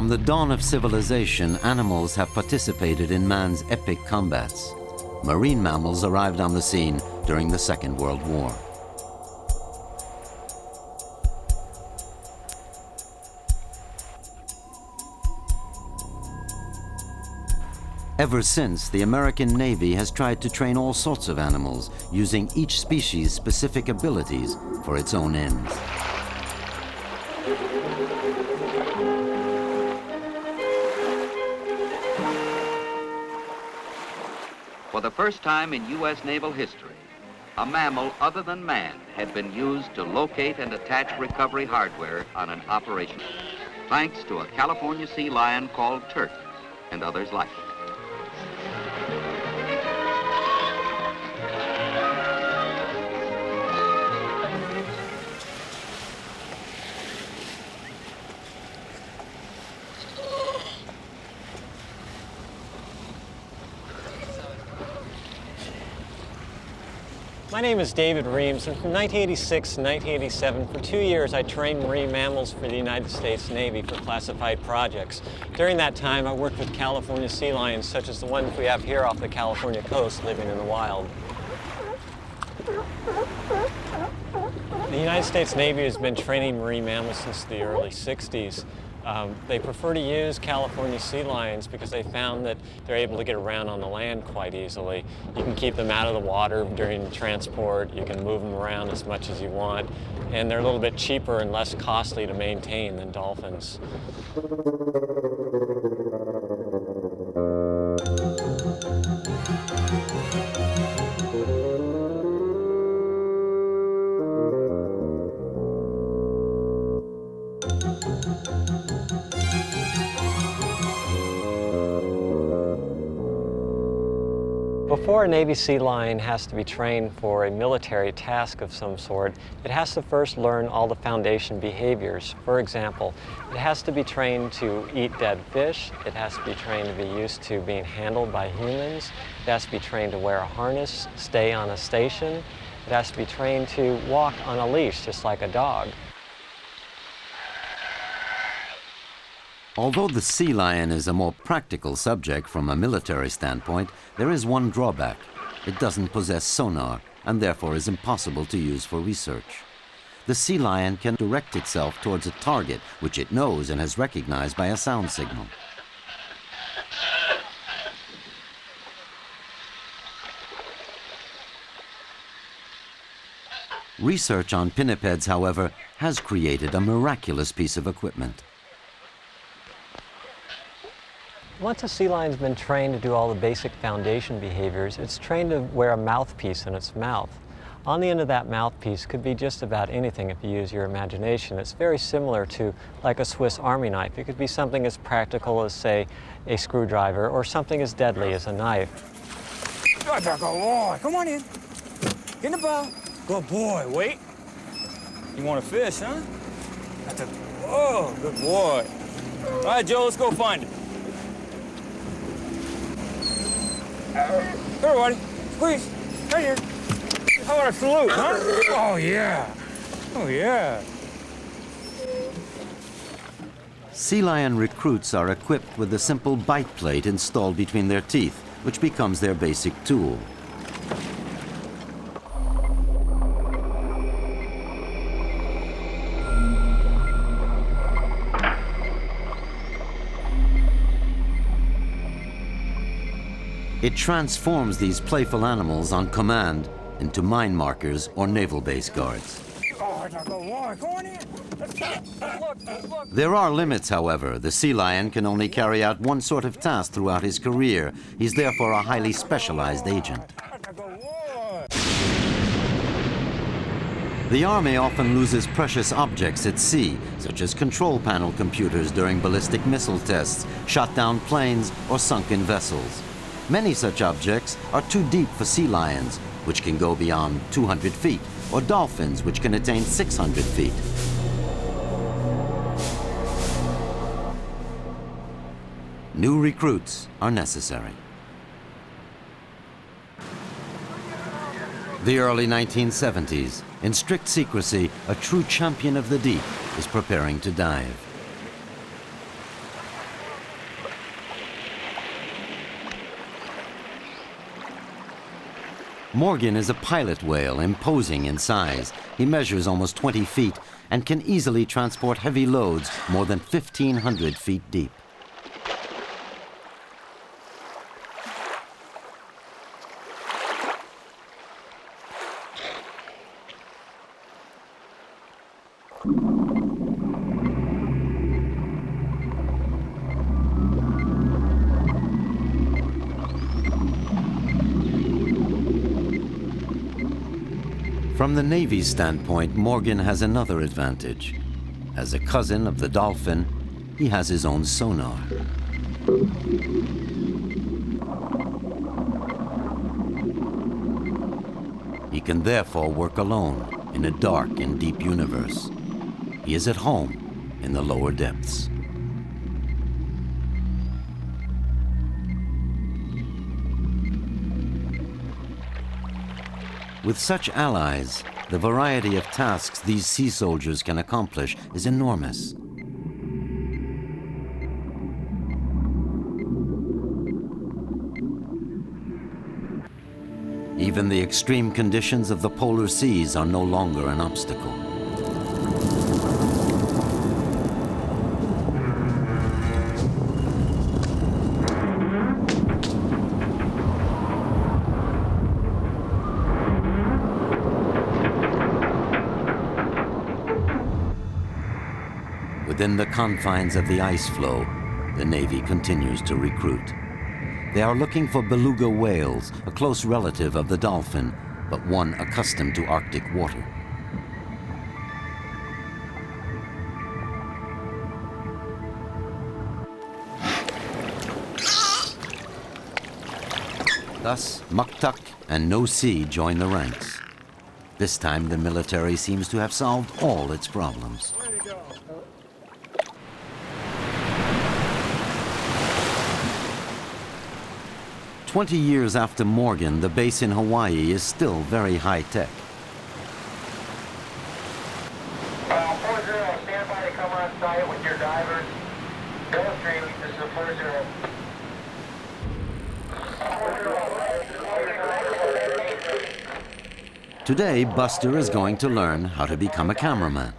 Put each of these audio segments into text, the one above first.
From the dawn of civilization, animals have participated in man's epic combats. Marine mammals arrived on the scene during the Second World War. Ever since, the American Navy has tried to train all sorts of animals, using each species' specific abilities for its own ends. For the first time in U.S. naval history, a mammal other than man had been used to locate and attach recovery hardware on an operation, thanks to a California sea lion called Turk and others like it. My name is David Reams, and from 1986 to 1987, for 2 years, I trained marine mammals for the United States Navy for classified projects. During that time, I worked with California sea lions, such as the ones we have here off the California coast, living in the wild. The United States Navy has been training marine mammals since the early 60s. They prefer to use California sea lions because they found that they're able to get around on the land quite easily. You can keep them out of the water during transport, you can move them around as much as you want, and they're a little bit cheaper and less costly to maintain than dolphins. Before a Navy sea lion has to be trained for a military task of some sort, it has to first learn all the foundation behaviors. For example, it has to be trained to eat dead fish, it has to be trained to be used to being handled by humans, it has to be trained to wear a harness, stay on a station, it has to be trained to walk on a leash just like a dog. Although the sea lion is a more practical subject from a military standpoint, there is one drawback. It doesn't possess sonar and therefore is impossible to use for research. The sea lion can direct itself towards a target which it knows and has recognized by a sound signal. Research on pinnipeds, however, has created a miraculous piece of equipment. Once a sea lion's been trained to do all the basic foundation behaviors, it's trained to wear a mouthpiece in its mouth. On the end of that mouthpiece could be just about anything if you use your imagination. It's very similar to like a Swiss Army knife. It could be something as practical as, say, a screwdriver, or something as deadly as a knife. Good boy, come on in. Get in the bow. Good boy, wait. You want a fish, huh? That's a, oh, good boy. All right, Joe, let's go find him. Here, buddy. Squeeze. Right here. How about a salute, huh? Oh, yeah. Oh, yeah. Sea lion recruits are equipped with a simple bite plate installed between their teeth, which becomes their basic tool. It transforms these playful animals on command into mine markers or naval base guards. There are limits, however. The sea lion can only carry out one sort of task throughout his career. He's therefore a highly specialized agent. The Army often loses precious objects at sea, such as control panel computers during ballistic missile tests, shot down planes, or sunken vessels. Many such objects are too deep for sea lions, which can go beyond 200 feet, or dolphins, which can attain 600 feet. New recruits are necessary. The early 1970s. In strict secrecy, a true champion of the deep is preparing to dive. Morgan is a pilot whale, imposing in size. He measures almost 20 feet and can easily transport heavy loads more than 1,500 feet deep. From the Navy's standpoint, Morgan has another advantage. As a cousin of the dolphin, he has his own sonar. He can therefore work alone in a dark and deep universe. He is at home in the lower depths. With such allies, the variety of tasks these sea soldiers can accomplish is enormous. Even the extreme conditions of the polar seas are no longer an obstacle. Within the confines of the ice floe, the Navy continues to recruit. They are looking for beluga whales, a close relative of the dolphin, but one accustomed to Arctic water. Thus, Muktuk and No Sea join the ranks. This time, the military seems to have solved all its problems. 20 years after Morgan, the base in Hawaii is still very high-tech. 40, stand by to come on site with your divers. Gulfstream, this is a 40. Today, Buster is going to learn how to become a cameraman.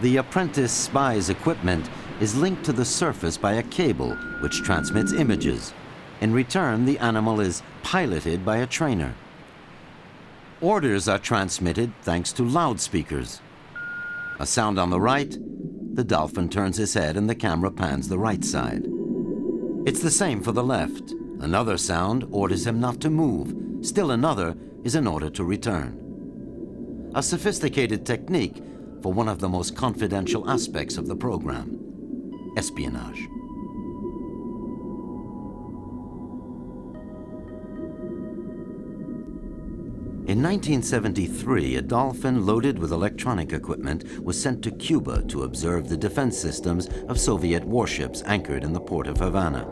The apprentice spy's equipment is linked to the surface by a cable which transmits images. In return, the animal is piloted by a trainer. Orders are transmitted thanks to loudspeakers. A sound on the right, the dolphin turns his head and the camera pans the right side. It's the same for the left. Another sound orders him not to move. Still another is an order to return. A sophisticated technique for one of the most confidential aspects of the program: espionage. In 1973, a dolphin loaded with electronic equipment was sent to Cuba to observe the defense systems of Soviet warships anchored in the port of Havana.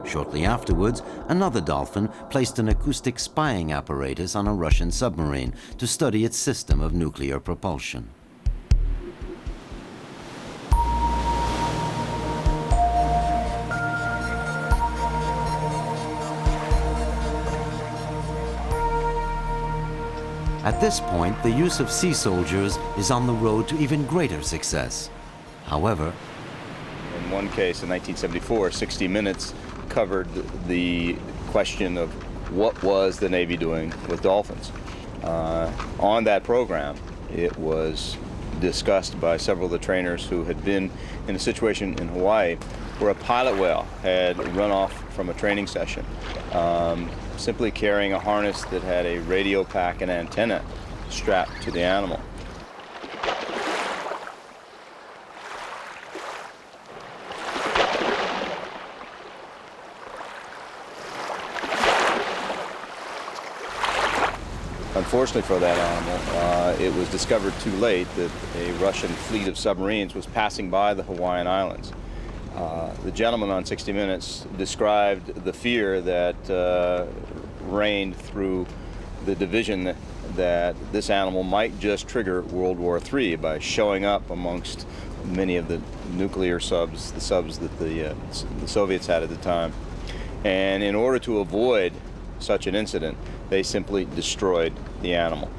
Shortly afterwards, another dolphin placed an acoustic spying apparatus on a Russian submarine to study its system of nuclear propulsion. At this point, the use of sea soldiers is on the road to even greater success. However, in one case in 1974, 60 Minutes covered the question of what was the Navy doing with dolphins. On that program, it was discussed by several of the trainers who had been in a situation in Hawaii where a pilot whale had run off from a training session, simply carrying a harness that had a radio pack and antenna strapped to the animal. Unfortunately for that animal, it was discovered too late that a Russian fleet of submarines was passing by the Hawaiian Islands. The gentleman on 60 Minutes described the fear that reigned through the division that this animal might just trigger World War III by showing up amongst many of the nuclear subs, the subs that the Soviets had at the time. And in order to avoid such an incident, they simply destroyed the animal.